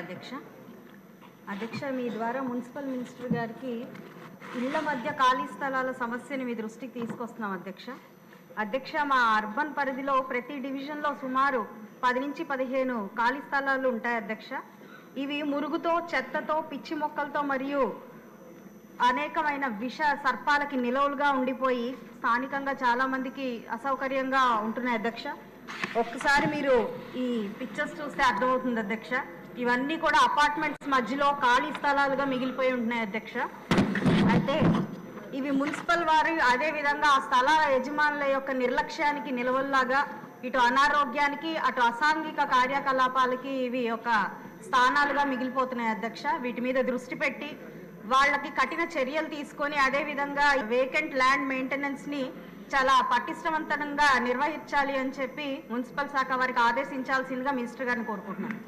అధ్యక్ష అధ్యక్ష మీ ద్వారా మున్సిపల్ మినిస్టర్ గారికి ఇళ్ల మధ్య ఖాళీ స్థలాల సమస్యని మీ దృష్టికి తీసుకొస్తున్నాం అధ్యక్ష మా అర్బన్ పరిధిలో ప్రతి డివిజన్లో సుమారు 10 నుంచి 15 ఖాళీ స్థలాలు ఉంటాయి అధ్యక్ష. ఇవి మురుగుతో, చెత్తతో, పిచ్చి మొక్కలతో మరియు అనేకమైన విష సర్పాలకి నిలవులుగా ఉండిపోయి స్థానికంగా చాలా మందికి అసౌకర్యంగా ఉంటున్నాయి అధ్యక్ష. ఒక్కసారి మీరు ఈ పిక్చర్స్ చూస్తే అర్థమవుతుంది అధ్యక్ష. ఇవన్నీ కూడా అపార్ట్మెంట్స్ మధ్యలో ఖాళీ స్థలాలుగా మిగిలిపోయి ఉంటున్నాయి అధ్యక్ష. అయితే ఇవి మున్సిపల్ వారు అదేవిధంగా ఆ స్థలాల యజమానుల యొక్క నిర్లక్ష్యానికి నిలవల్లాగా ఇటు అనారోగ్యానికి అటు అసాంఘిక కార్యకలాపాలకి ఇవి ఒక స్థానాలుగా మిగిలిపోతున్నాయి అధ్యక్ష. వీటి మీద దృష్టి పెట్టి వాళ్ళకి కఠిన చర్యలు తీసుకొని అదేవిధంగా వేకెంట్ ల్యాండ్ మెయింటెనెన్స్ని చాలా పటిష్టవంతంగా నిర్వహించాలి అని చెప్పి మున్సిపల్ శాఖ వారికి ఆదేశించాల్సిందిగా మినిస్టర్ గారిని కోరుకుంటున్నాను.